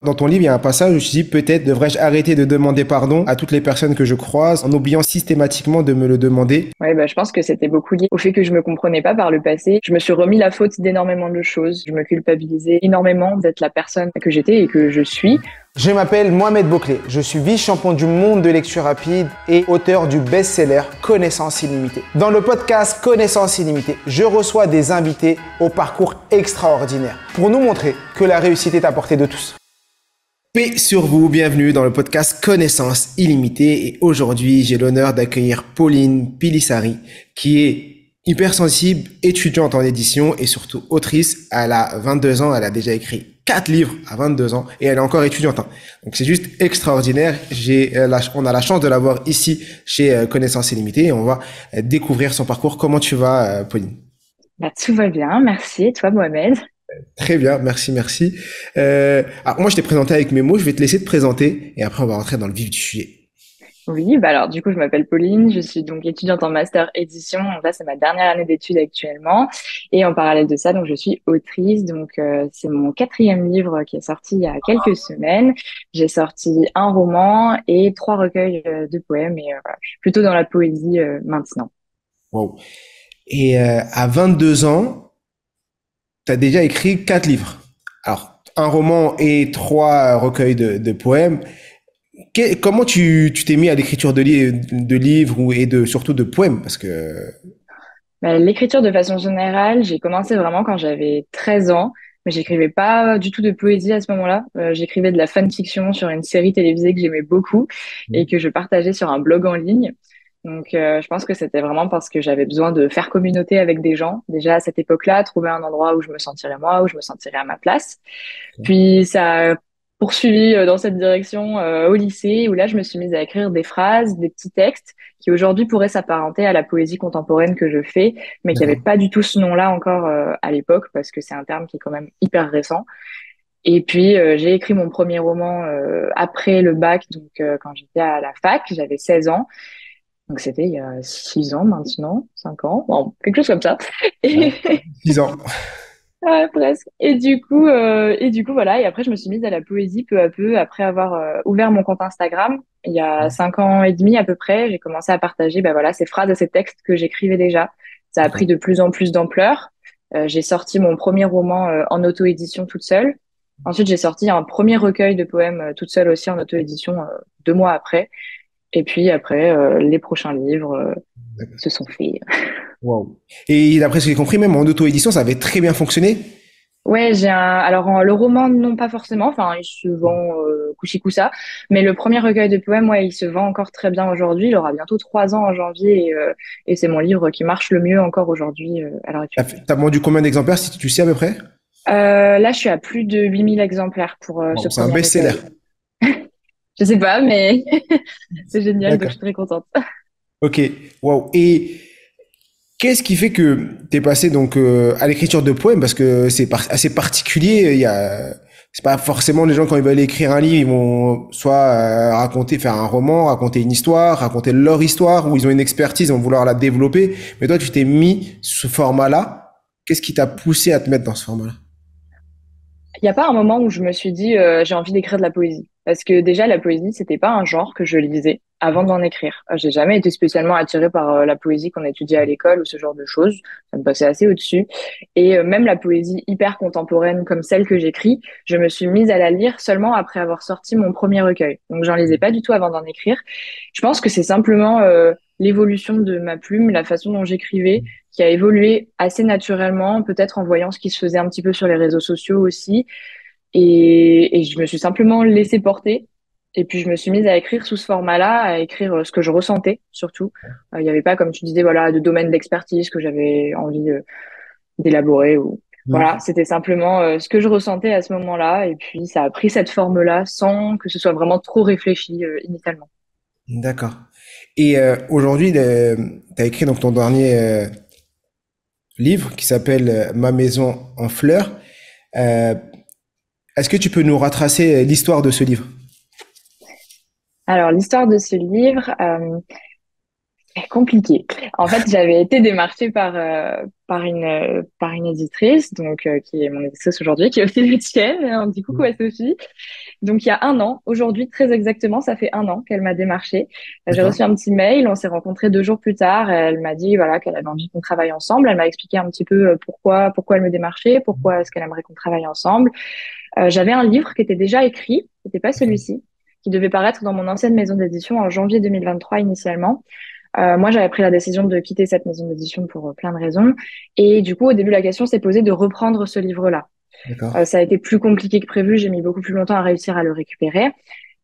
Dans ton livre, il y a un passage où je dis peut-être devrais-je arrêter de demander pardon à toutes les personnes que je croise en oubliant systématiquement de me le demander. Ouais, je pense que c'était beaucoup lié au fait que je me comprenais pas par le passé. Je me suis remis la faute d'énormément de choses. Je me culpabilisais énormément d'être la personne que j'étais et que je suis. Je m'appelle Mohamed Bouclé, je suis vice-champion du monde de lecture rapide et auteur du best-seller Connaissance illimitée. Dans le podcast Connaissance illimitée, je reçois des invités au parcours extraordinaire pour nous montrer que la réussite est à portée de tous. Paix sur vous, bienvenue dans le podcast Connaissance illimitée et aujourd'hui j'ai l'honneur d'accueillir Pauline Pilissari qui est hypersensible, étudiante en édition et surtout autrice. Elle a 22 ans, elle a déjà écrit 4 livres à 22 ans et elle est encore étudiante. Donc c'est juste extraordinaire. On a la chance de l'avoir ici chez Connaissance illimitée et on va découvrir son parcours. Comment tu vas, Pauline? Tout va bien, merci. Et toi, Mohamed? Très bien, merci, merci. Alors moi je t'ai présenté avec mes mots, je vais te laisser te présenter et après on va rentrer dans le vif du sujet. Oui, alors du coup, je m'appelle Pauline, je suis donc étudiante en master édition. Donc là, c'est ma dernière année d'études actuellement. Et en parallèle de ça, donc je suis autrice. Donc c'est mon quatrième livre qui est sorti il y a quelques semaines. J'ai sorti un roman et 3 recueils de poèmes. Et voilà, je suis plutôt dans la poésie maintenant. Wow. Et à 22 ans, tu as déjà écrit 4 livres. Alors, un roman et 3 recueils de poèmes. Comment tu t'es mis à l'écriture de livres et surtout de poèmes? Parce que... L'écriture de façon générale, j'ai commencé vraiment quand j'avais 13 ans, mais j'écrivais pas du tout de poésie à ce moment-là. J'écrivais de la fanfiction sur une série télévisée que j'aimais beaucoup et que je partageais sur un blog en ligne. Donc, je pense que c'était vraiment parce que j'avais besoin de faire communauté avec des gens. Déjà à cette époque-là, trouver un endroit où je me sentirais moi, où je me sentirais à ma place. Puis ça a poursuivi dans cette direction au lycée, où là, je me suis mise à écrire des phrases, des petits textes qui aujourd'hui pourraient s'apparenter à la poésie contemporaine que je fais, mais qui n'avait D'accord. pas du tout ce nom-là encore à l'époque, parce que c'est un terme qui est quand même hyper récent. Et puis, j'ai écrit mon premier roman après le bac, donc quand j'étais à la fac, j'avais 16 ans. Donc c'était il y a 6 ans maintenant, 5 ans, bon, quelque chose comme ça. Ouais. Et, 10 ans. ouais, presque. Et du coup, voilà. Et après, je me suis mise à la poésie peu à peu. Après avoir ouvert mon compte Instagram, il y a 5 ans et demi à peu près, j'ai commencé à partager, voilà, ces phrases et ces textes que j'écrivais déjà. Ça a pris de plus en plus d'ampleur. J'ai sorti mon premier roman en auto-édition toute seule. Ensuite, j'ai sorti un premier recueil de poèmes toute seule aussi en auto-édition 2 mois après. Et puis après, les prochains livres se sont faits. Wow. Et d'après ce que j'ai compris, même en auto-édition, ça avait très bien fonctionné. Ouais, alors le roman non pas forcément, enfin il se vend couchi-coussa, mais le premier recueil de poèmes, ouais, il se vend encore très bien aujourd'hui. Il aura bientôt 3 ans en janvier et c'est mon livre qui marche le mieux encore aujourd'hui à l'heure actuelle. T'as vendu combien d'exemplaires si tu sais à peu près? Là, je suis à plus de 8000 exemplaires pour ce Bon, c'est un premier best-seller. recueil. Je sais pas, mais c'est génial, donc je D'accord. suis très contente. Ok. Wow. Et qu'est-ce qui fait que t'es passé donc à l'écriture de poèmes? Parce que c'est assez particulier. C'est pas forcément les gens quand ils veulent écrire un livre, ils vont soit raconter, faire un roman, raconter une histoire, raconter leur histoire, ou ils ont une expertise, ils vont vouloir la développer. Mais toi, tu t'es mis ce format-là. Qu'est-ce qui t'a poussé à te mettre dans ce format-là? Il n'y a pas un moment où je me suis dit j'ai envie d'écrire de la poésie. Parce que déjà, la poésie, c'était pas un genre que je lisais avant d'en écrire. J'ai jamais été spécialement attirée par la poésie qu'on étudiait à l'école ou ce genre de choses. Ça me passait assez au-dessus. Et même la poésie hyper contemporaine comme celle que j'écris, je me suis mise à la lire seulement après avoir sorti mon premier recueil. Donc j'en lisais pas du tout avant d'en écrire. Je pense que c'est simplement l'évolution de ma plume, la façon dont j'écrivais qui a évolué assez naturellement, peut-être en voyant ce qui se faisait un petit peu sur les réseaux sociaux aussi. Et je me suis simplement laissée porter. Et puis, je me suis mise à écrire sous ce format-là, à écrire ce que je ressentais, surtout. Il n'y avait pas, comme tu disais, voilà, de domaine d'expertise que j'avais envie d'élaborer ou, voilà, c'était simplement ce que je ressentais à ce moment-là. Et puis, ça a pris cette forme-là sans que ce soit vraiment trop réfléchi, initialement. D'accord. Et aujourd'hui, tu as écrit donc ton dernier livre qui s'appelle Ma maison en fleurs. Euh, Est-ce que tu peux nous retracer l'histoire de ce livre? Alors, l'histoire de ce livre, c'est compliqué. En fait, j'avais été démarchée par une éditrice, donc qui est mon éditrice aujourd'hui, qui est aussi la tienne. On dit coucou à Sophie. Donc, il y a un an, aujourd'hui, très exactement, ça fait un an qu'elle m'a démarché. J'ai D'accord. reçu un petit mail, on s'est rencontrés 2 jours plus tard. Elle m'a dit, voilà, qu'elle avait envie qu'on travaille ensemble. Elle m'a expliqué un petit peu pourquoi elle me démarchait, pourquoi est-ce qu'elle aimerait qu'on travaille ensemble. J'avais un livre qui était déjà écrit, c'était pas celui-ci, qui devait paraître dans mon ancienne maison d'édition en janvier 2023 initialement. Moi, j'avais pris la décision de quitter cette maison d'édition pour plein de raisons. Et du coup, au début, la question s'est posée de reprendre ce livre-là. D'accord. Ça a été plus compliqué que prévu. J'ai mis beaucoup plus longtemps à réussir à le récupérer.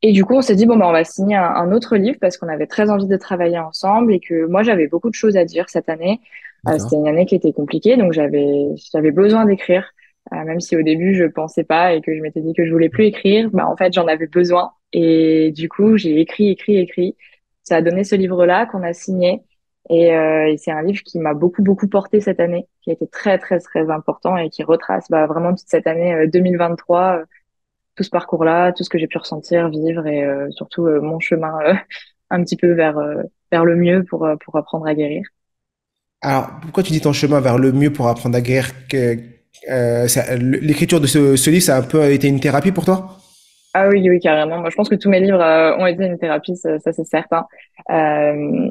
Et du coup, on s'est dit, bon, bah, on va signer un autre livre parce qu'on avait très envie de travailler ensemble et que moi, j'avais beaucoup de choses à dire cette année. D'accord. C'était une année qui était compliquée, donc j'avais besoin d'écrire. Même si au début, je pensais pas et que je m'étais dit que je voulais plus écrire, bah, en fait, j'en avais besoin. Et du coup, j'ai écrit. Ça a donné ce livre-là qu'on a signé. Et c'est un livre qui m'a beaucoup, beaucoup porté cette année, qui a été très, très, très important et qui retrace bah, vraiment toute cette année 2023, tout ce parcours-là, tout ce que j'ai pu ressentir, vivre et surtout mon chemin un petit peu vers le mieux pour apprendre à guérir. Alors, pourquoi tu dis ton chemin vers le mieux pour apprendre à guérir l'écriture de ce livre, ça a un peu été une thérapie pour toi? Ah oui, oui, carrément. Moi, je pense que tous mes livres ont été une thérapie, ça c'est certain.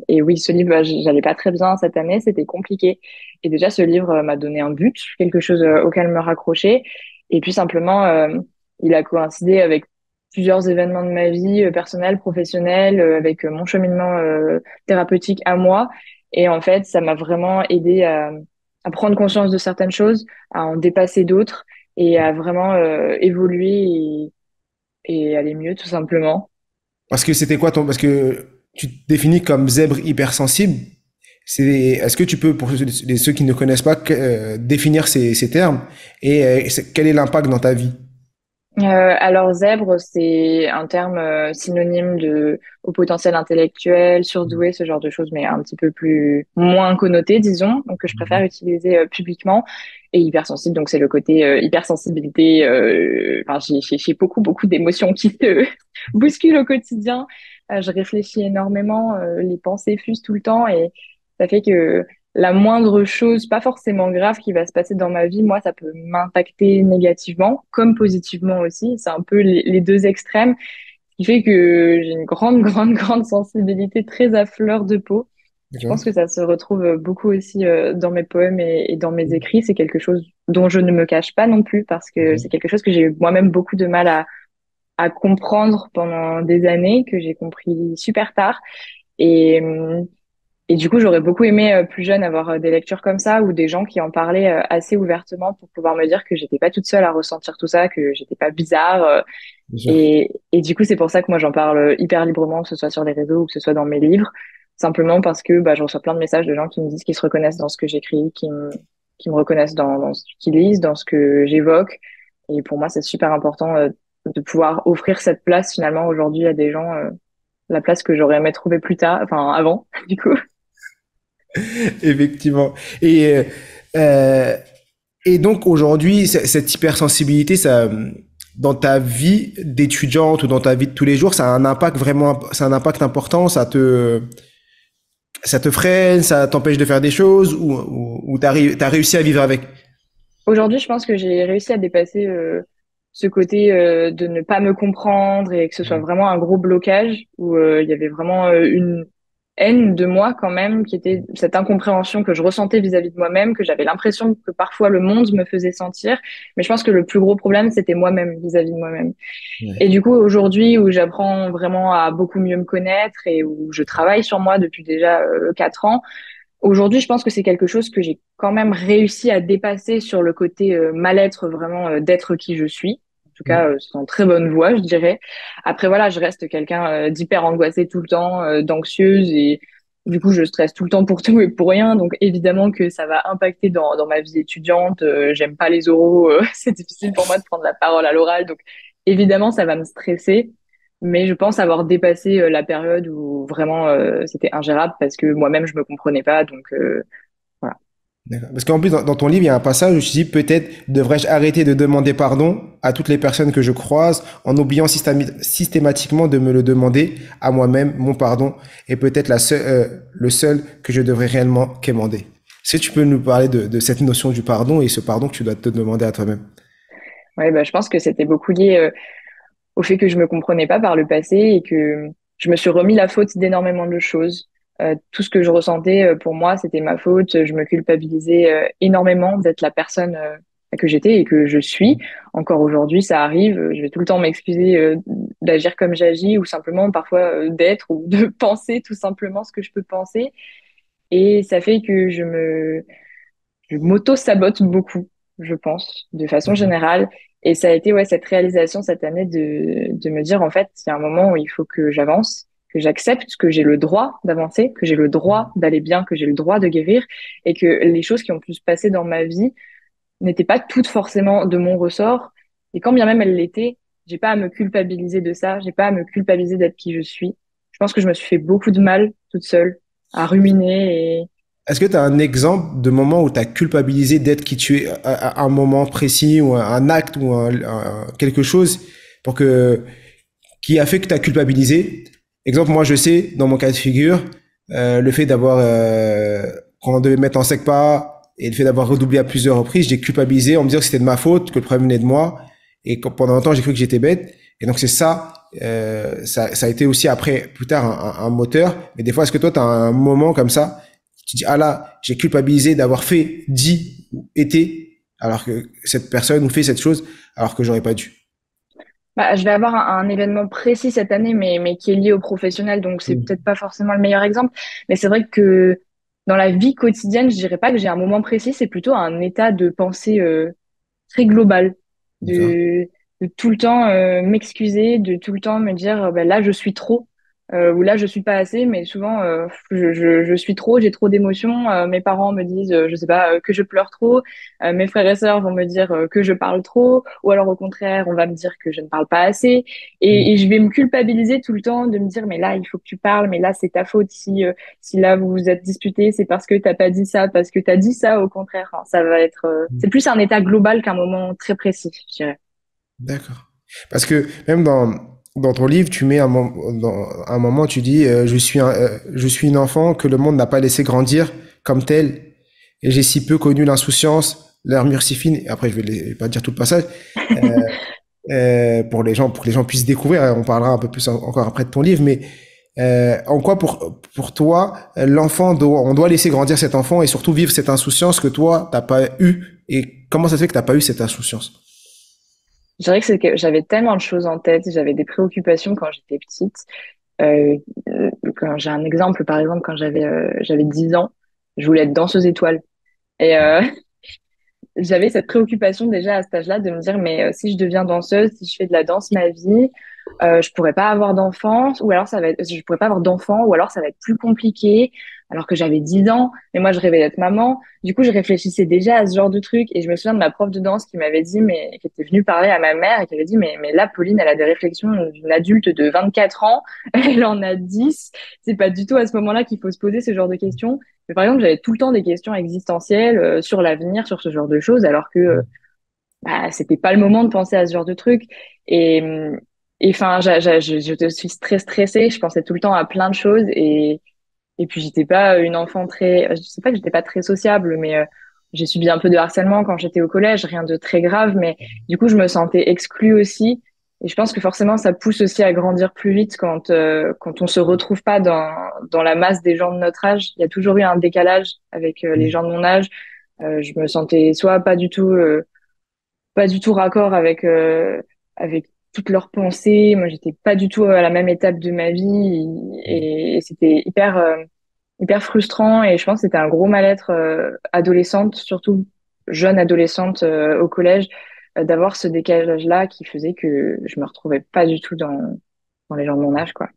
Et oui, ce livre, bah, j'allais pas très bien cette année, c'était compliqué. Et déjà, ce livre m'a donné un but, quelque chose auquel me raccrocher. Et puis simplement, il a coïncidé avec plusieurs événements de ma vie, personnelle, professionnelle, avec mon cheminement thérapeutique à moi. Et en fait, ça m'a vraiment aidé à prendre conscience de certaines choses, à en dépasser d'autres et à vraiment évoluer et aller mieux tout simplement. Parce que c'était quoi ton, parce que tu te définis comme zèbre hypersensible. Est-ce que tu peux, pour ceux qui ne connaissent pas, définir ces termes et quel est l'impact dans ta vie? Alors zèbre, c'est un terme synonyme de au potentiel intellectuel, surdoué, ce genre de choses, mais un petit peu plus moins connoté, disons, donc que je préfère utiliser publiquement. Et hypersensible, donc c'est le côté hypersensibilité. Enfin, j'ai beaucoup beaucoup d'émotions qui se bousculent au quotidien. Je réfléchis énormément, les pensées fusent tout le temps et ça fait que la moindre chose, pas forcément grave, qui va se passer dans ma vie, moi, ça peut m'impacter négativement, comme positivement aussi. C'est un peu les deux extrêmes, ce qui fait que j'ai une grande, grande, grande sensibilité très à fleur de peau. Je D'accord. pense que ça se retrouve beaucoup aussi dans mes poèmes et dans mes écrits. C'est quelque chose dont je ne me cache pas non plus parce que c'est quelque chose que j'ai eu moi-même beaucoup de mal à comprendre pendant des années, que j'ai compris super tard. Et, hum, et du coup, j'aurais beaucoup aimé plus jeune avoir des lectures comme ça ou des gens qui en parlaient assez ouvertement pour pouvoir me dire que j'étais pas toute seule à ressentir tout ça, que j'étais pas bizarre. Bien sûr. Et du coup, c'est pour ça que moi j'en parle hyper librement, que ce soit sur les réseaux ou que ce soit dans mes livres, simplement parce que bah, je reçois plein de messages de gens qui me disent qu'ils se reconnaissent dans ce que j'écris, qui me reconnaissent dans ce qu'ils lisent, dans ce que j'évoque. Et pour moi, c'est super important de pouvoir offrir cette place finalement aujourd'hui à des gens, la place que j'aurais aimé trouver plus tard, enfin avant, du coup. Effectivement. Et, euh, euh, et donc aujourd'hui, cette hypersensibilité, ça, dans ta vie d'étudiante ou dans ta vie de tous les jours, ça a un impact vraiment, ça a un impact important, ça te freine, ça t'empêche de faire des choses ou t'as réussi à vivre avec. Aujourd'hui, je pense que j'ai réussi à dépasser ce côté de ne pas me comprendre et que ce soit vraiment un gros blocage où il y avait vraiment une haine de moi quand même, qui était cette incompréhension que je ressentais vis-à-vis de moi-même, que j'avais l'impression que parfois le monde me faisait sentir. Mais je pense que le plus gros problème, c'était moi-même vis-à-vis de moi-même. Et Ouais. du coup, aujourd'hui, où j'apprends vraiment à beaucoup mieux me connaître et où je travaille sur moi depuis déjà 4 ans, aujourd'hui, je pense que c'est quelque chose que j'ai quand même réussi à dépasser sur le côté mal-être vraiment d'être qui je suis. En tout cas, c'est en très bonne voie, je dirais. Après, voilà, je reste quelqu'un d'hyper angoissé tout le temps, d'anxieuse et du coup, je stresse tout le temps pour tout et pour rien. Donc, évidemment que ça va impacter dans ma vie étudiante. J'aime pas les oraux. C'est difficile pour moi de prendre la parole à l'oral. Donc, évidemment, ça va me stresser. Mais je pense avoir dépassé la période où vraiment c'était ingérable parce que moi-même je me comprenais pas. Donc voilà. D'accord. Parce qu'en plus, dans ton livre, il y a un passage où je dis peut-être devrais-je arrêter de demander pardon à toutes les personnes que je croise en oubliant systématiquement de me le demander à moi-même, mon pardon, est peut-être le seul que je devrais réellement quémander. Est-ce que tu peux nous parler de cette notion du pardon et ce pardon que tu dois te demander à toi-même? Ouais, bah, je pense que c'était beaucoup lié. au fait que je me comprenais pas par le passé et que je me suis remis la faute d'énormément de choses. Tout ce que je ressentais, pour moi, c'était ma faute. Je me culpabilisais énormément d'être la personne que j'étais et que je suis. Encore aujourd'hui, ça arrive. Je vais tout le temps m'excuser d'agir comme j'agis ou simplement parfois d'être ou de penser tout simplement ce que je peux penser. Et ça fait que je m'auto-sabote beaucoup, je pense, de façon D'accord. générale. Et ça a été ouais, cette réalisation cette année de me dire, en fait, il y a un moment où il faut que j'avance, que j'accepte que j'ai le droit d'avancer, que j'ai le droit d'aller bien, que j'ai le droit de guérir, et que les choses qui ont pu se passer dans ma vie n'étaient pas toutes forcément de mon ressort. Et quand bien même elles l'étaient, j'ai pas à me culpabiliser de ça, j'ai pas à me culpabiliser d'être qui je suis. Je pense que je me suis fait beaucoup de mal toute seule, à ruminer. Est-ce que tu as un exemple de moment où tu as culpabilisé d'être qui tu es à un moment précis ou un acte ou quelque chose pour que qui a fait que tu as culpabilisé? Exemple, moi je sais, dans mon cas de figure, le fait d'avoir, quand on devait mettre en SECPA et le fait d'avoir redoublé à plusieurs reprises, j'ai culpabilisé en me disant que c'était de ma faute, que le problème venait de moi. Et pendant longtemps, j'ai cru que j'étais bête. Et donc c'est ça, ça a été aussi après, plus tard, un moteur. Mais des fois, est-ce que toi, tu as un moment comme ça, tu dis, ah là, j'ai culpabilisé d'avoir fait, dit ou été, alors que cette personne ou fait cette chose, alors que j'aurais pas dû. Bah, je vais avoir un événement précis cette année, mais qui est lié au professionnel, donc c'est Mm. peut-être pas forcément le meilleur exemple. Mais c'est vrai que dans la vie quotidienne, je dirais pas que j'ai un moment précis, c'est plutôt un état de pensée très global, D'accord. de, de tout le temps m'excuser, de tout le temps me dire bah, là je suis trop, ou là je suis pas assez, mais souvent je suis trop, j'ai trop d'émotions. Mes parents me disent, je sais pas, que je pleure trop. Mes frères et sœurs vont me dire que je parle trop, ou alors au contraire, on va me dire que je ne parle pas assez. Et je vais me culpabiliser tout le temps de me dire, mais là, il faut que tu parles, mais là, c'est ta faute. Si là, vous vous êtes disputé, c'est parce que t'as pas dit ça, parce que t'as dit ça, au contraire. Enfin, ça va être, Mm. c'est plus un état global qu'un moment très précis, je dirais. D'accord. Parce que même dans ton livre, tu mets dans un moment, tu dis, je suis une enfant que le monde n'a pas laissé grandir comme tel, et j'ai si peu connu l'insouciance, l'armure si fine. Et après, je vais pas dire tout le passage, euh, pour que les gens puissent découvrir. On parlera un peu plus encore après de ton livre, mais en quoi pour toi, on doit laisser grandir cet enfant et surtout vivre cette insouciance que toi, t'as pas eu, et comment ça se fait que t'as pas eu cette insouciance? Je dirais que c'est que j'avais tellement de choses en tête, j'avais des préoccupations quand j'étais petite. Euh, Quand j'ai un exemple, par exemple, quand j'avais 10 ans, je voulais être danseuse étoile. Et j'avais cette préoccupation déjà à cet âge-là de me dire, mais si je deviens danseuse, si je fais de la danse ma vie, je pourrais pas avoir d'enfants, ou alors je pourrais pas avoir d'enfants, ou alors ça va être plus compliqué, alors que j'avais 10 ans, mais moi je rêvais d'être maman. Du coup, je réfléchissais déjà à ce genre de truc, et je me souviens de ma prof de danse qui m'avait dit, mais qui était venue parler à ma mère, et qui avait dit, mais là, Pauline, elle a des réflexions d'une adulte de 24 ans, elle en a 10, c'est pas du tout à ce moment-là qu'il faut se poser ce genre de questions. Mais par exemple, j'avais tout le temps des questions existentielles sur l'avenir, sur ce genre de choses, alors que bah, c'était pas le moment de penser à ce genre de trucs. Et enfin, je suis très stressée. Je pensais tout le temps à plein de choses et puis j'étais pas une enfant très. Je sais pas que j'étais pas très sociable, mais j'ai subi un peu de harcèlement quand j'étais au collège, rien de très grave, mais du coup je me sentais exclue aussi. Et je pense que forcément ça pousse aussi à grandir plus vite quand on se retrouve pas dans la masse des gens de notre âge. Il y a toujours eu un décalage avec les gens de mon âge. Je me sentais soit pas du tout raccord avec toutes leurs pensées. Moi, j'étais pas du tout à la même étape de ma vie et c'était hyper frustrant et je pense que c'était un gros mal-être adolescente, surtout jeune adolescente au collège, d'avoir ce décalage-là qui faisait que je me retrouvais pas du tout dans les gens de mon âge, quoi.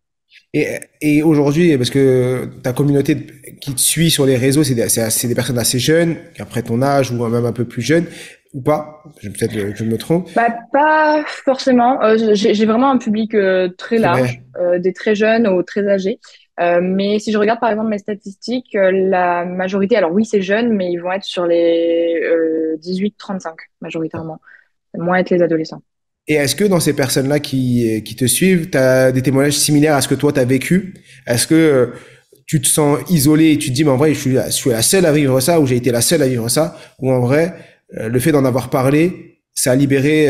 Et aujourd'hui, parce que ta communauté qui te suit sur les réseaux, c'est des personnes assez jeunes, qui après ton âge ou même un peu plus jeunes, ou pas, peut-être que je me trompe. Bah, pas forcément. J'ai vraiment un public très C'est large, vrai. des très jeunes aux très âgés. Mais si je regarde par exemple mes statistiques, la majorité, alors oui, c'est jeune, mais ils vont être sur les 18-35 majoritairement, moins être les adolescents. Et est-ce que dans ces personnes-là qui te suivent, tu as des témoignages similaires à ce que toi tu as vécu? Est-ce que tu te sens isolé et tu te dis, mais en vrai, je suis la seule à vivre ça, ou j'ai été la seule à vivre ça, ou en vrai, le fait d'en avoir parlé, ça a libéré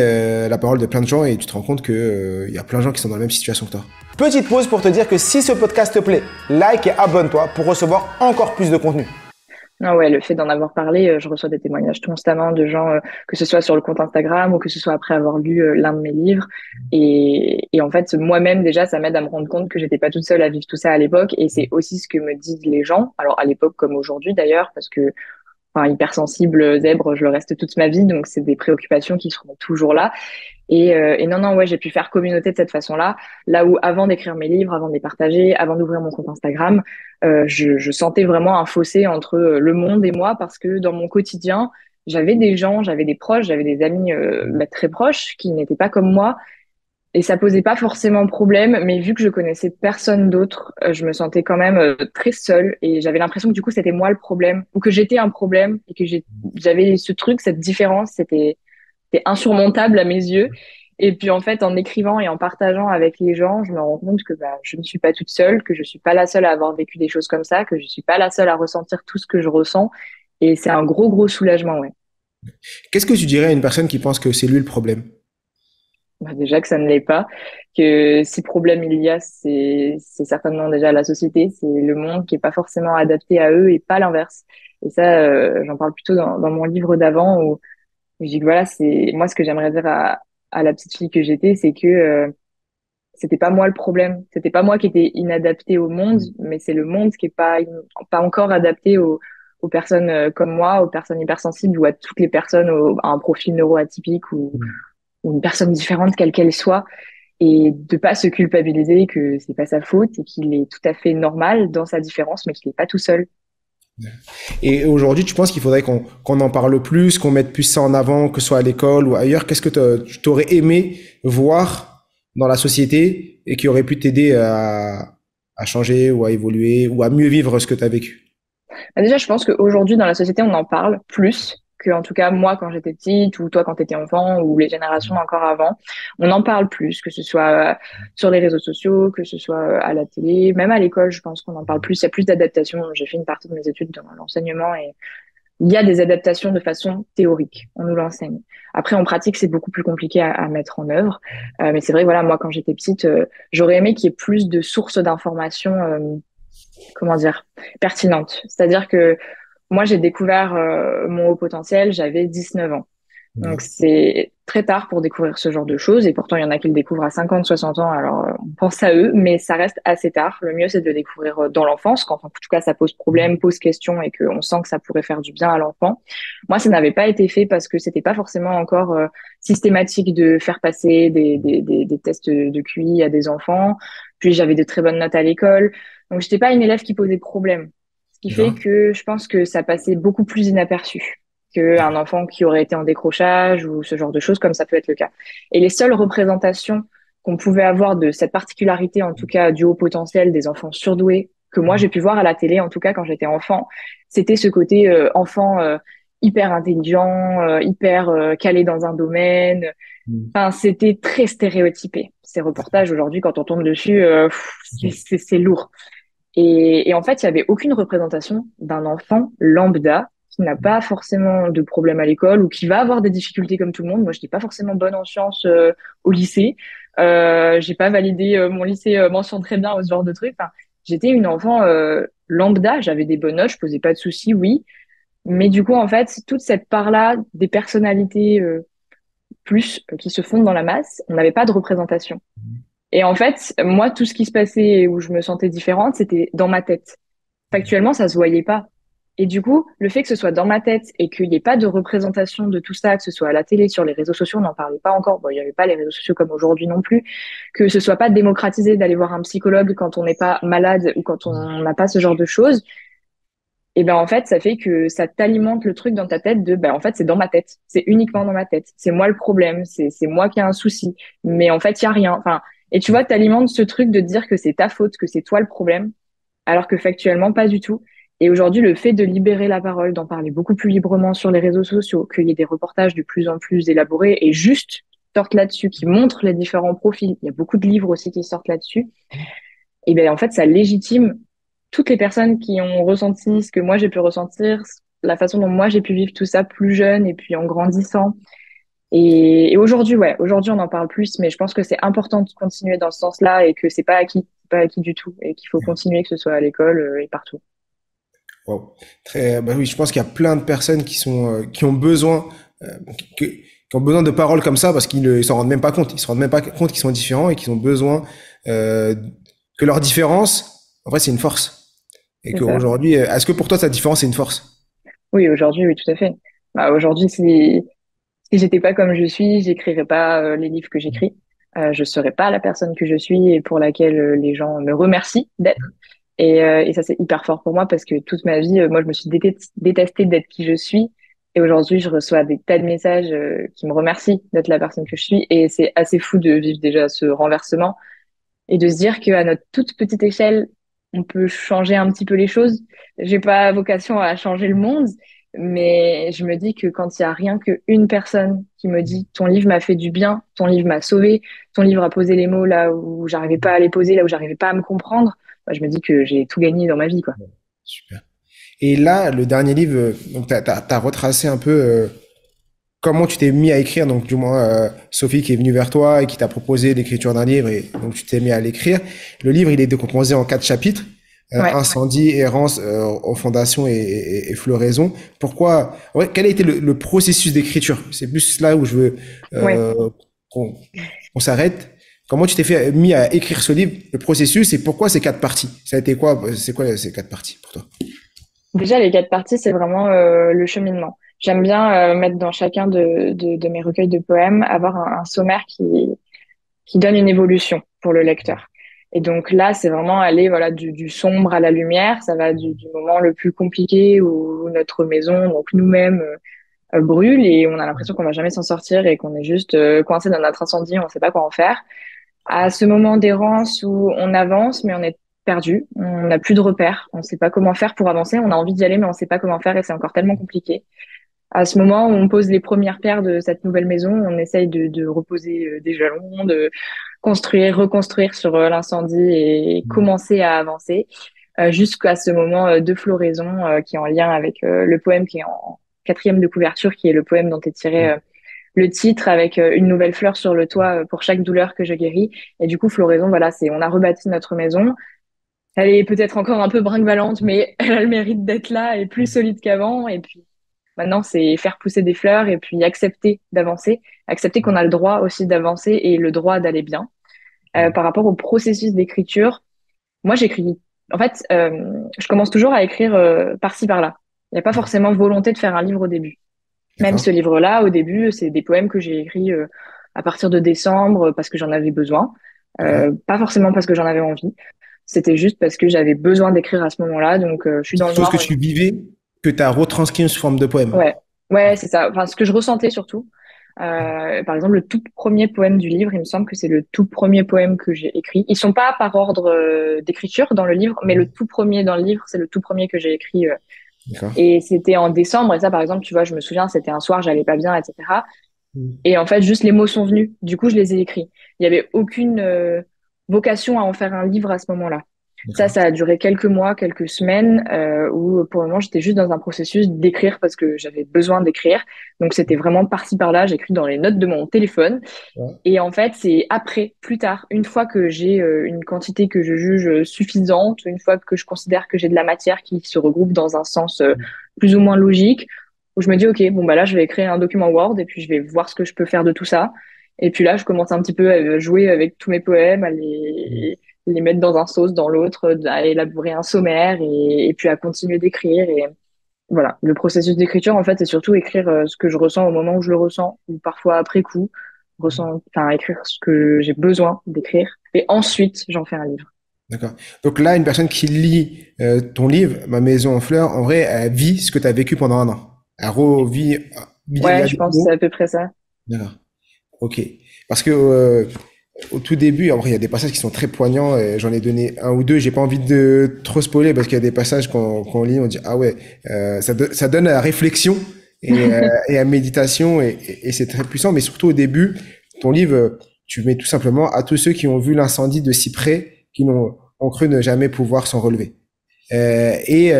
la parole de plein de gens et tu te rends compte que il y a plein de gens qui sont dans la même situation que toi. Petite pause pour te dire que si ce podcast te plaît, like et abonne-toi pour recevoir encore plus de contenu. Non, ouais, le fait d'en avoir parlé, je reçois des témoignages constamment de gens, que ce soit sur le compte Instagram ou que ce soit après avoir lu l'un de mes livres. Et en fait, moi-même, déjà, ça m'aide à me rendre compte que j'étais pas toute seule à vivre tout ça à l'époque. Et c'est aussi ce que me disent les gens. Alors, à l'époque comme aujourd'hui, d'ailleurs, parce que enfin, hypersensible, zèbre, je le reste toute ma vie, donc c'est des préoccupations qui seront toujours là. Et non, non, ouais, j'ai pu faire communauté de cette façon-là, là où avant d'écrire mes livres, avant de les partager, avant d'ouvrir mon compte Instagram, je sentais vraiment un fossé entre le monde et moi, parce que dans mon quotidien, j'avais des gens, j'avais des proches, j'avais des amis très proches qui n'étaient pas comme moi, et ça posait pas forcément problème, mais vu que je connaissais personne d'autre, je me sentais quand même très seule et j'avais l'impression que du coup c'était moi le problème ou que j'étais un problème et que j'avais ce truc, cette différence, c'était insurmontable à mes yeux. Et puis en fait, en écrivant et en partageant avec les gens, je me rends compte que bah, je ne suis pas toute seule, que je suis pas la seule à avoir vécu des choses comme ça, que je suis pas la seule à ressentir tout ce que je ressens. Et c'est un gros, gros soulagement, ouais. Qu'est-ce que tu dirais à une personne qui pense que c'est lui le problème? Bah, déjà que ça ne l'est pas, que si problème il y a, c'est certainement déjà la société, c'est le monde qui est pas forcément adapté à eux et pas l'inverse. Et ça, j'en parle plutôt dans mon livre d'avant où je dis que voilà, c'est moi ce que j'aimerais dire à la petite fille que j'étais, c'est que c'était pas moi le problème, c'était pas moi qui étais inadaptée au monde, mais c'est le monde qui est pas encore adapté aux personnes comme moi, aux personnes hypersensibles ou à toutes les personnes à un profil neuroatypique ou une personne différente quelle qu'elle soit, et de pas se culpabiliser que c'est pas sa faute et qu'il est tout à fait normal dans sa différence, mais qu'il est pas tout seul. Et aujourd'hui, tu penses qu'il faudrait qu'on en parle plus, qu'on mette plus ça en avant, que ce soit à l'école ou ailleurs? Qu'est-ce que tu t'aurais aimé voir dans la société et qui aurait pu t'aider à changer ou à évoluer ou à mieux vivre ce que tu as vécu? Bah, déjà, je pense qu'aujourd'hui, dans la société, on en parle plus que, en tout cas, moi, quand j'étais petite, ou toi, quand tu étais enfant, ou les générations encore avant. On en parle plus, que ce soit sur les réseaux sociaux, que ce soit à la télé, même à l'école, je pense qu'on en parle plus. Il y a plus d'adaptation. J'ai fait une partie de mes études dans l'enseignement et il y a des adaptations de façon théorique. On nous l'enseigne. Après, en pratique, c'est beaucoup plus compliqué à mettre en œuvre. Mais c'est vrai, voilà, moi, quand j'étais petite, j'aurais aimé qu'il y ait plus de sources d'informations, comment dire, pertinentes. C'est-à-dire que moi, j'ai découvert mon haut potentiel, j'avais 19 ans. Donc, c'est très tard pour découvrir ce genre de choses. Et pourtant, il y en a qui le découvrent à 50, 60 ans. Alors, on pense à eux, mais ça reste assez tard. Le mieux, c'est de le découvrir dans l'enfance, quand en tout cas, ça pose problème, pose question et qu'on sent que ça pourrait faire du bien à l'enfant. Moi, ça n'avait pas été fait parce que c'était pas forcément encore systématique de faire passer des tests de QI à des enfants. Puis, j'avais de très bonnes notes à l'école. Donc, j'étais pas une élève qui posait problème. Ce qui fait D'accord. que je pense que ça passait beaucoup plus inaperçu qu'un enfant qui aurait été en décrochage ou ce genre de choses, comme ça peut être le cas. Et les seules représentations qu'on pouvait avoir de cette particularité, en tout cas du haut potentiel des enfants surdoués, que moi j'ai pu voir à la télé, en tout cas quand j'étais enfant, c'était ce côté enfant hyper intelligent, hyper calé dans un domaine. Enfin, c'était très stéréotypé. Ces reportages aujourd'hui, quand on tombe dessus, c'est lourd. Et en fait, il y avait aucune représentation d'un enfant lambda qui n'a pas forcément de problème à l'école ou qui va avoir des difficultés comme tout le monde. Moi, je n'étais pas forcément bonne en sciences au lycée. J'ai pas validé mon lycée mention très bien ou ce genre de trucs. Enfin, j'étais une enfant lambda. J'avais des bonnes notes, je posais pas de soucis, oui. Mais du coup, en fait, toute cette part-là des personnalités plus qui se fondent dans la masse, on n'avait pas de représentation. Et en fait, moi, tout ce qui se passait où je me sentais différente, c'était dans ma tête. Factuellement, ça se voyait pas. Et du coup, le fait que ce soit dans ma tête et qu'il n'y ait pas de représentation de tout ça, que ce soit à la télé, sur les réseaux sociaux, on n'en parlait pas encore. Bon, il n'y avait pas les réseaux sociaux comme aujourd'hui non plus. Que ce soit pas démocratisé d'aller voir un psychologue quand on n'est pas malade ou quand on n'a pas ce genre de choses. Et ben, en fait, ça fait que ça t'alimente le truc dans ta tête de, ben, en fait, c'est dans ma tête. C'est uniquement dans ma tête. C'est moi le problème. C'est moi qui ai un souci. Mais en fait, il y a rien. Enfin, et tu vois, t'alimentes ce truc de dire que c'est ta faute, que c'est toi le problème, alors que factuellement, pas du tout. Et aujourd'hui, le fait de libérer la parole, d'en parler beaucoup plus librement sur les réseaux sociaux, qu'il y ait des reportages de plus en plus élaborés et juste qui sortent là-dessus, qui montrent les différents profils. Il y a beaucoup de livres aussi qui sortent là-dessus. Et ben, en fait, ça légitime toutes les personnes qui ont ressenti ce que moi j'ai pu ressentir, la façon dont moi j'ai pu vivre tout ça plus jeune et puis en grandissant. Et aujourd'hui, aujourd'hui on en parle plus, mais je pense que c'est important de continuer dans ce sens-là et que c'est pas acquis du tout, et qu'il faut continuer, que ce soit à l'école et partout. Wow. Bah oui, je pense qu'il y a plein de personnes qui ont besoin, euh, qui ont besoin de paroles comme ça parce qu'ils ne s'en rendent même pas compte. Ils se rendent même pas compte qu'ils sont différents et qu'ils ont besoin, euh, que leur différence, en fait, c'est une force. Et C'est ça. qu'aujourd'hui, est-ce que pour toi, ta différence, c'est une force? Oui, aujourd'hui, oui, tout à fait. Bah, aujourd'hui, si j'étais pas comme je suis, j'écrirais pas les livres que j'écris. Je serais pas la personne que je suis et pour laquelle les gens me remercient d'être. Et ça, c'est hyper fort pour moi parce que toute ma vie, moi, je me suis détestée d'être qui je suis. Et aujourd'hui, je reçois des tas de messages qui me remercient d'être la personne que je suis. Et c'est assez fou de vivre déjà ce renversement et de se dire qu'à notre toute petite échelle, on peut changer un petit peu les choses. J'ai pas vocation à changer le monde, mais je me dis que quand il y a rien qu'une personne qui me dit ton livre m'a fait du bien, ton livre m'a sauvé, ton livre a posé les mots là où j'arrivais pas à les poser, là où j'arrivais pas à me comprendre, bah, je me dis que j'ai tout gagné dans ma vie, quoi. Super. Et là, le dernier livre, donc t'as retracé un peu comment tu t'es mis à écrire, donc du moins Sophie qui est venue vers toi et qui t'a proposé l'écriture d'un livre et donc tu t'es mis à l'écrire. Le livre, il est décomposé en 4 chapitres. Ouais. Incendie, errance, aux fondations et floraison. Pourquoi, ouais, quel a été le processus d'écriture? C'est plus là où je veux Ouais. qu'on qu'on s'arrête. Comment tu t'es mis à écrire ce livre, le processus et pourquoi ces 4 parties? Ça a été quoi? C'est quoi ces 4 parties pour toi? Déjà, les 4 parties, c'est vraiment le cheminement. J'aime bien mettre dans chacun de mes recueils de poèmes, avoir un sommaire qui donne une évolution pour le lecteur. Et donc là, c'est vraiment aller voilà du sombre à la lumière. Ça va du moment le plus compliqué où notre maison, donc nous-mêmes, brûle et on a l'impression qu'on va jamais s'en sortir et qu'on est juste coincé dans notre incendie, on ne sait pas quoi en faire. À ce moment d'errance où on avance, mais on est perdu, on n'a plus de repères, on ne sait pas comment faire pour avancer, on a envie d'y aller, mais on ne sait pas comment faire et c'est encore tellement compliqué. À ce moment où on pose les premières pierres de cette nouvelle maison, on essaye de reposer des jalons, de construire, reconstruire sur l'incendie et commencer à avancer jusqu'à ce moment de floraison qui est en lien avec le poème qui est en quatrième de couverture, qui est le poème dont est tiré le titre avec une nouvelle fleur sur le toit pour chaque douleur que je guéris. Et du coup, floraison, voilà, c'est on a rebâti notre maison. Elle est peut-être encore un peu brinque-ballante, mais elle a le mérite d'être là et plus solide qu'avant. Et puis maintenant, c'est faire pousser des fleurs et puis accepter d'avancer, accepter qu'on a le droit aussi d'avancer et le droit d'aller bien. Par rapport au processus d'écriture, moi, j'écris. En fait, je commence toujours à écrire par-ci par-là. Il n'y a pas forcément volonté de faire un livre au début. Même ce D'accord? livre-là, au début, c'est des poèmes que j'ai écrits à partir de décembre parce que j'en avais besoin. D'accord. Pas forcément parce que j'en avais envie. C'était juste parce que j'avais besoin d'écrire à ce moment-là. Donc, je suis C'est dans quelque le chose que noir. tu vivais, que tu as retranscrit sous forme de poème. Ouais, ouais, c'est ça. Enfin, ce que je ressentais surtout. Par exemple, le tout premier poème du livre, il me semble que c'est le tout premier poème que j'ai écrit. Ils sont pas par ordre d'écriture dans le livre, mais le tout premier dans le livre, c'est le tout premier que j'ai écrit. D'accord. Et c'était en décembre. Et ça, par exemple, tu vois, je me souviens, c'était un soir, j'allais pas bien, etc. Et en fait, juste les mots sont venus. Du coup, je les ai écrits. Il y avait aucune vocation à en faire un livre à ce moment-là. D'accord. Ça a duré quelques mois, quelques semaines, où pour le moment, j'étais juste dans un processus d'écrire parce que j'avais besoin d'écrire. Donc, c'était vraiment par-ci par-là. J'écris dans les notes de mon téléphone. Ouais. Et en fait, c'est après, plus tard, une fois que j'ai une quantité que je juge suffisante, une fois que je considère que j'ai de la matière qui se regroupe dans un sens plus ou moins logique, où je me dis, OK, bon, bah là, je vais créer un document Word et puis je vais voir ce que je peux faire de tout ça. Et puis là, je commence un petit peu à jouer avec tous mes poèmes, à les mettre dans un sauce, dans l'autre, à élaborer un sommaire et puis à continuer d'écrire. Et voilà, le processus d'écriture, en fait, c'est surtout écrire ce que je ressens au moment où je le ressens, ou parfois après coup, enfin, écrire ce que j'ai besoin d'écrire. Et ensuite, j'en fais un livre. D'accord. Donc là, une personne qui lit ton livre, Ma maison en fleurs, en vrai, elle vit ce que tu as vécu pendant un an. Elle revit, il y Ouais, a je des pense que c'est mots. à peu près ça. D'accord. Ok. Parce que au tout début, après, il y a des passages qui sont très poignants. Et j'en ai donné un ou deux. J'ai pas envie de trop spoiler parce qu'il y a des passages qu'on lit, on dit ah ouais, ça donne à la réflexion et à méditation et c'est très puissant. Mais surtout au début, ton livre, tu mets tout simplement à tous ceux qui ont vu l'incendie de si près, qui ont cru ne jamais pouvoir s'en relever. Et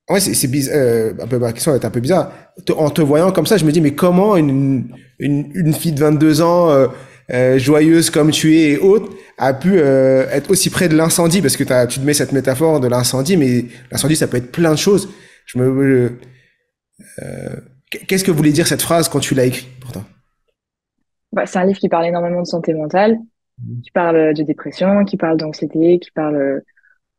Ouais, c'est bizarre. Un peu, ma question est un peu bizarre. En te voyant comme ça, je me dis, mais comment une fille de 22 ans, joyeuse comme tu es et autres, a pu être aussi près de l'incendie? Parce que tu te mets cette métaphore de l'incendie, mais l'incendie, ça peut être plein de choses. Qu'est-ce que voulait dire cette phrase quand tu l'as écrit, pourtant? Bah, c'est un livre qui parle énormément de santé mentale, qui parle de dépression, qui parle d'anxiété, qui parle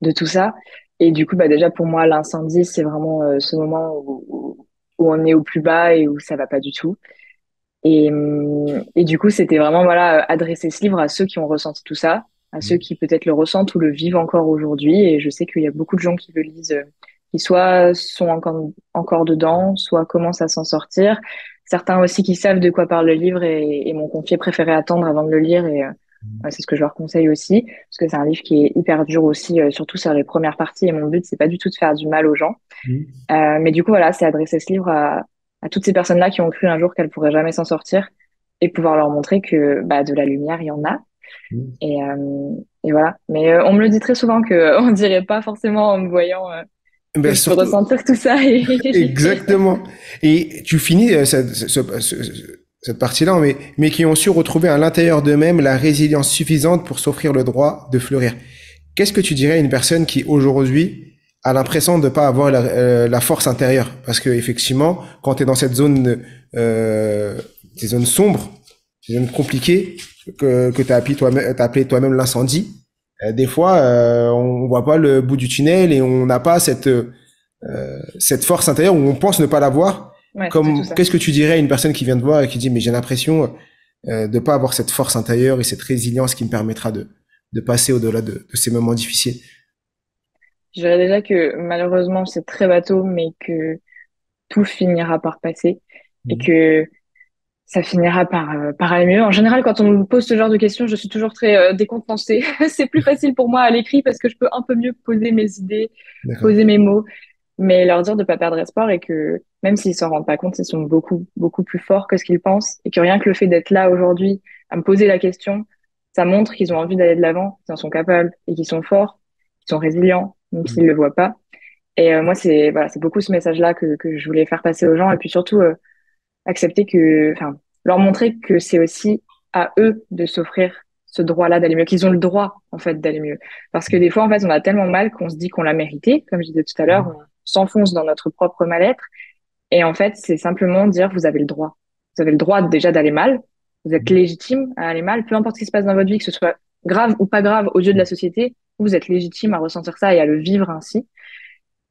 de tout ça. Et du coup, bah déjà pour moi, l'incendie, c'est vraiment ce moment où on est au plus bas et où ça va pas du tout. Et du coup, c'était vraiment voilà adresser ce livre à ceux qui ont ressenti tout ça, à ceux qui peut-être le ressentent ou le vivent encore aujourd'hui. Et je sais qu'il y a beaucoup de gens qui le lisent, qui soit sont encore dedans, soit commencent à s'en sortir. Certains aussi qui savent de quoi parle le livre et m'ont confié préférer attendre avant de le lire. Et ouais, c'est ce que je leur conseille aussi, parce que c'est un livre qui est hyper dur aussi, surtout sur les premières parties. Et mon but, c'est pas du tout de faire du mal aux gens. Mhm. Mais du coup, voilà, c'est adresser ce livre à toutes ces personnes-là qui ont cru un jour qu'elles pourraient jamais s'en sortir et pouvoir leur montrer que bah, de la lumière, il y en a. Et voilà. Mais on me le dit très souvent que on dirait pas forcément en me voyant que Ben, je peux surtout, ressentir tout ça et l'écrire. exactement. Et tu finis cette partie-là, mais qui ont su retrouver à l'intérieur d'eux-mêmes la résilience suffisante pour s'offrir le droit de fleurir. Qu'est-ce que tu dirais à une personne qui aujourd'hui a l'impression de ne pas avoir la force intérieure? Parce que effectivement, quand tu es dans cette zone, ces zones sombres, ces zones compliquées que tu as appelé toi-même l'incendie, des fois, on voit pas le bout du tunnel et on n'a pas cette force intérieure où on pense ne pas l'avoir. Ouais, c'est tout Comme, ça. qu'est-ce que tu dirais à une personne qui vient te voir et qui dit, mais j'ai l'impression de pas avoir cette force intérieure et cette résilience qui me permettra de passer au-delà de ces moments difficiles. Je dirais déjà que malheureusement, c'est très bateau, mais que tout finira par passer et Mhm. que ça finira par aller mieux. En général, quand on me pose ce genre de questions, je suis toujours très décontenancée. C'est plus facile pour moi à l'écrit parce que je peux un peu mieux poser mes idées, D'accord. poser mes mots, mais leur dire de pas perdre espoir et que même s'ils s'en rendent pas compte, ils sont beaucoup, beaucoup plus forts que ce qu'ils pensent et que rien que le fait d'être là aujourd'hui, à me poser la question, ça montre qu'ils ont envie d'aller de l'avant, qu'ils en sont capables et qu'ils sont forts, qu'ils sont résilients, même s'ils le voient pas. Et moi, c'est voilà, c'est beaucoup ce message-là que je voulais faire passer aux gens et puis surtout accepter que, enfin, leur montrer que c'est aussi à eux de s'offrir ce droit-là d'aller mieux, qu'ils ont le droit, en fait, d'aller mieux. Parce que des fois, en fait, on a tellement mal qu'on se dit qu'on l'a mérité. Comme je disais tout à l'heure, on s'enfonce dans notre propre mal-être. Et en fait, c'est simplement dire, vous avez le droit. Vous avez le droit déjà d'aller mal. Vous êtes légitime à aller mal. Peu importe ce qui se passe dans votre vie, que ce soit grave ou pas grave aux yeux de la société, vous êtes légitime à ressentir ça et à le vivre ainsi.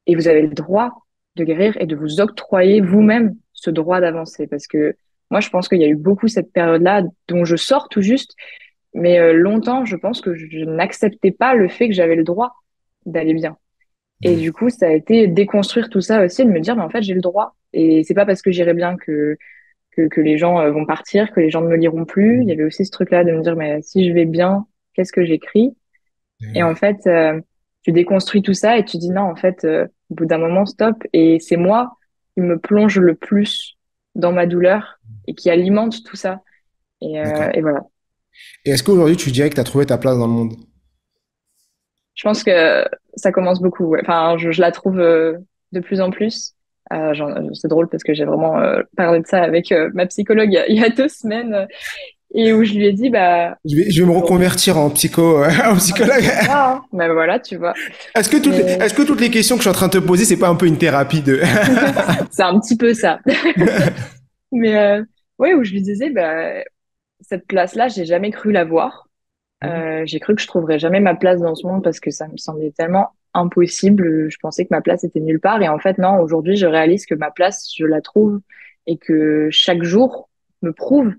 Et vous avez le droit de guérir et de vous octroyer vous-même ce droit d'avancer. Parce que moi, je pense qu'il y a eu beaucoup cette période-là dont je sors tout juste, mais longtemps, je pense que je n'acceptais pas le fait que j'avais le droit d'aller bien. Et du coup, ça a été déconstruire tout ça aussi, de me dire, mais en fait, j'ai le droit. Et c'est pas parce que j'irai bien que les gens vont partir, que les gens ne me liront plus. Il y avait aussi ce truc-là de me dire, mais si je vais bien, qu'est-ce que j'écris? Et en fait, tu déconstruis tout ça et tu dis non, en fait, au bout d'un moment, stop. Et c'est moi qui me plonge le plus dans ma douleur et qui alimente tout ça. D'accord. Et voilà. Et est-ce qu'aujourd'hui, tu dirais que tu as trouvé ta place dans le monde? Je pense que ça commence beaucoup. Ouais. Enfin, je la trouve de plus en plus. C'est drôle parce que j'ai vraiment parlé de ça avec ma psychologue il y a 2 semaines et où je lui ai dit, bah, Je vais me aujourd'hui, reconvertir en en psychologue. c'est ça, hein. Mais voilà, tu vois. Mais Est-ce que toutes les questions que je suis en train de te poser, c'est pas un peu une thérapie de... c'est un petit peu ça. Mais ouais, où je lui disais, bah, cette place-là, j'ai jamais cru l'avoir. J'ai cru que je trouverais jamais ma place dans ce monde parce que ça me semblait tellement impossible. Je pensais que ma place était nulle part. Et en fait, non, aujourd'hui, je réalise que ma place, je la trouve et que chaque jour me prouve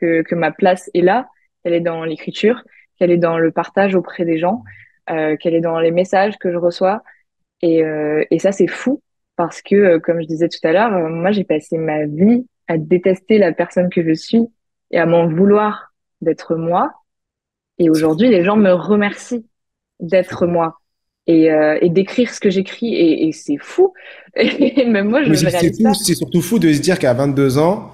que ma place est là, qu'elle est dans l'écriture, qu'elle est dans le partage auprès des gens, qu'elle est dans les messages que je reçois. Et ça, c'est fou parce que, comme je disais tout à l'heure, moi, j'ai passé ma vie à détester la personne que je suis et à m'en vouloir d'être moi. Et aujourd'hui, les gens me remercient d'être moi et d'écrire ce que j'écris. Et c'est fou. Et même moi, je Mais ne réalise pas. c'est surtout fou de se dire qu'à 22 ans,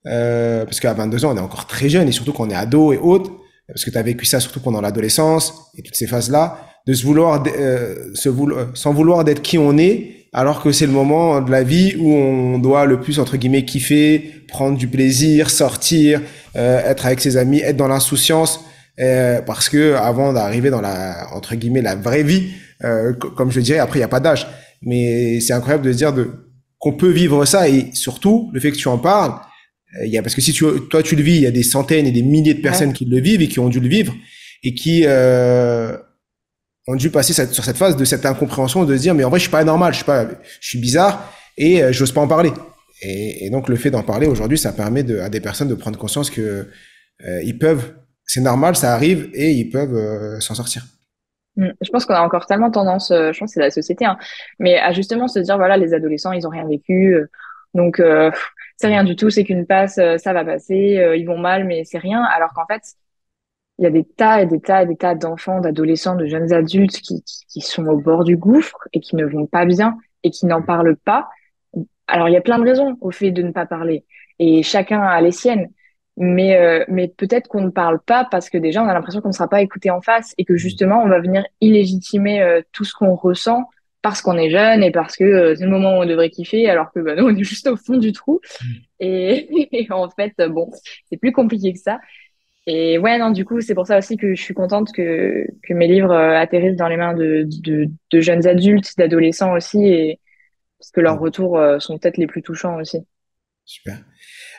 parce qu'à 22 ans, on est encore très jeune et surtout qu'on est ado et autres, parce que tu as vécu ça surtout pendant l'adolescence et toutes ces phases-là, de se vouloir, s'en vouloir d'être qui on est alors que c'est le moment de la vie où on doit le plus, entre guillemets, kiffer, prendre du plaisir, sortir, être avec ses amis, être dans l'insouciance, parce que avant d'arriver dans la, entre guillemets, la vraie vie, comme je dirais, après, il n'y a pas d'âge. Mais c'est incroyable de se dire qu'on peut vivre ça, et surtout, le fait que tu en parles, parce que si toi tu le vis, il y a des centaines et des milliers de personnes qui le vivent et qui ont dû le vivre, et qui, ont dû passer sur cette phase de cette incompréhension, de se dire mais en vrai je suis pas normal, je suis bizarre, et j'ose pas en parler. Et donc le fait d'en parler aujourd'hui, ça permet à des personnes de prendre conscience que ils peuvent, c'est normal, ça arrive, et ils peuvent s'en sortir. Je pense qu'on a encore tellement tendance, je pense que c'est la société, hein, mais à justement se dire, voilà, les adolescents, ils ont rien vécu, donc c'est rien du tout, c'est qu'une passe, ça va passer, ils vont mal, mais c'est rien. Alors qu'en fait, il y a des tas et des tas et des tas d'enfants, d'adolescents, de jeunes adultes qui sont au bord du gouffre et qui ne vont pas bien et qui n'en parlent pas. Alors, il y a plein de raisons au fait de ne pas parler et chacun a les siennes. Mais peut-être qu'on ne parle pas parce que déjà, on a l'impression qu'on ne sera pas écouté en face et que justement, on va venir illégitimer tout ce qu'on ressent parce qu'on est jeune et parce que c'est le moment où on devrait kiffer alors que bah, nous, on est juste au fond du trou. Et en fait, bon, c'est plus compliqué que ça. Et ouais, non, du coup, c'est pour ça aussi que je suis contente que mes livres atterrissent dans les mains de jeunes adultes, d'adolescents aussi, et parce que leurs retours sont peut-être les plus touchants aussi. Super.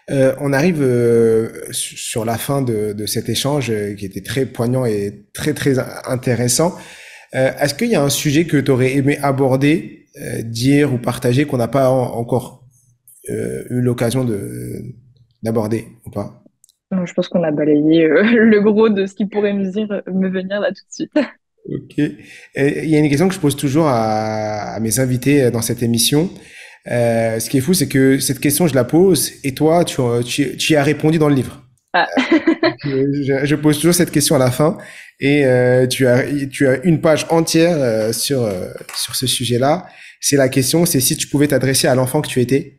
On arrive sur la fin de cet échange qui était très poignant et très très intéressant. Est-ce qu'il y a un sujet que tu aurais aimé aborder, dire ou partager qu'on n'a pas encore eu l'occasion d'aborder ou pas? Donc, je pense qu'on a balayé le gros de ce qui pourrait me venir là tout de suite. Ok. Et il y a une question que je pose toujours à mes invités dans cette émission. Ce qui est fou, c'est que cette question, je la pose et toi, tu y as répondu dans le livre. Ah. Je pose toujours cette question à la fin, et tu as une page entière sur ce sujet-là. C'est la question, c'est si tu pouvais t'adresser à l'enfant que tu étais.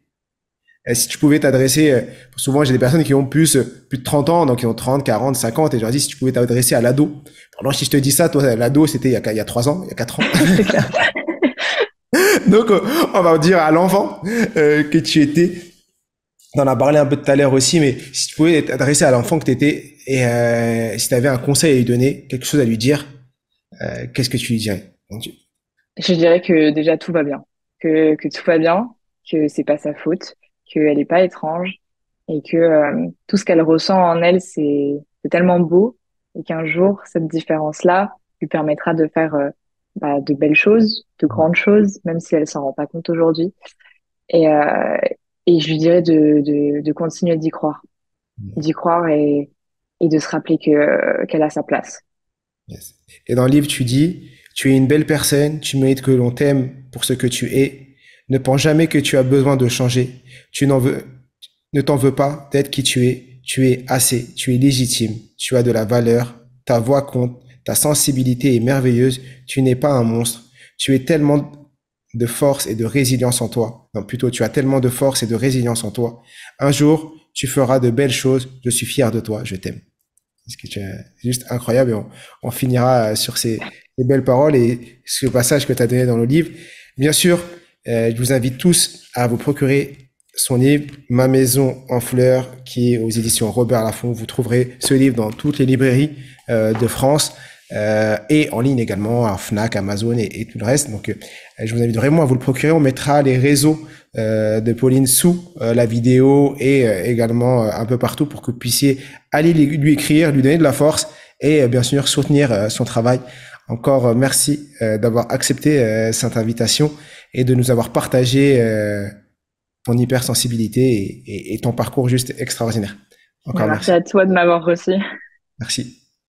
Si tu pouvais t'adresser, souvent j'ai des personnes qui ont plus de 30 ans, donc qui ont 30, 40, 50, et je leur dis si tu pouvais t'adresser à l'ado. Alors si je te dis ça, toi, l'ado, c'était il y a 3 ans, il y a 4 ans. C'est clair. Donc, on va dire à l'enfant que tu étais. On en a parlé un peu tout à l'heure aussi, mais si tu pouvais t'adresser à l'enfant que tu étais, et si tu avais un conseil à lui donner, quelque chose à lui dire, qu'est-ce que tu lui dirais? Je dirais que déjà tout va bien, que tout va bien, que c'est pas sa faute, qu'elle n'est pas étrange et que tout ce qu'elle ressent en elle, c'est tellement beau et qu'un jour, cette différence-là lui permettra de faire bah, de belles choses, de grandes choses, même si elle s'en rend pas compte aujourd'hui. Et, euh, et je lui dirais de continuer d'y croire et de se rappeler qu'elle a sa place. Yes. Et dans le livre, tu dis, tu es une belle personne, tu mérites que l'on t'aime pour ce que tu es. Ne pense jamais que tu as besoin de changer. Ne t'en veux pas d'être qui tu es. Tu es assez, tu es légitime, tu as de la valeur, ta voix compte, ta sensibilité est merveilleuse, tu n'es pas un monstre. Tu es tellement de force et de résilience en toi. Non, plutôt, tu as tellement de force et de résilience en toi. Un jour, tu feras de belles choses. Je suis fier de toi. Je t'aime. C'est juste incroyable, et on finira sur ces belles paroles et ce passage que tu as donné dans le livre. Bien sûr, je vous invite tous à vous procurer son livre Ma maison en fleurs, qui est aux éditions Robert Laffont. Vous trouverez ce livre dans toutes les librairies de France, et en ligne également à Fnac, Amazon et tout le reste. Donc je vous invite vraiment à vous le procurer. On mettra les réseaux de Pauline sous la vidéo, et également un peu partout, pour que vous puissiez aller lui écrire, lui donner de la force, et bien sûr soutenir son travail. Encore merci d'avoir accepté cette invitation et de nous avoir partagé ton hypersensibilité et ton parcours juste extraordinaire. Encore Merci à toi de m'avoir reçu. Merci.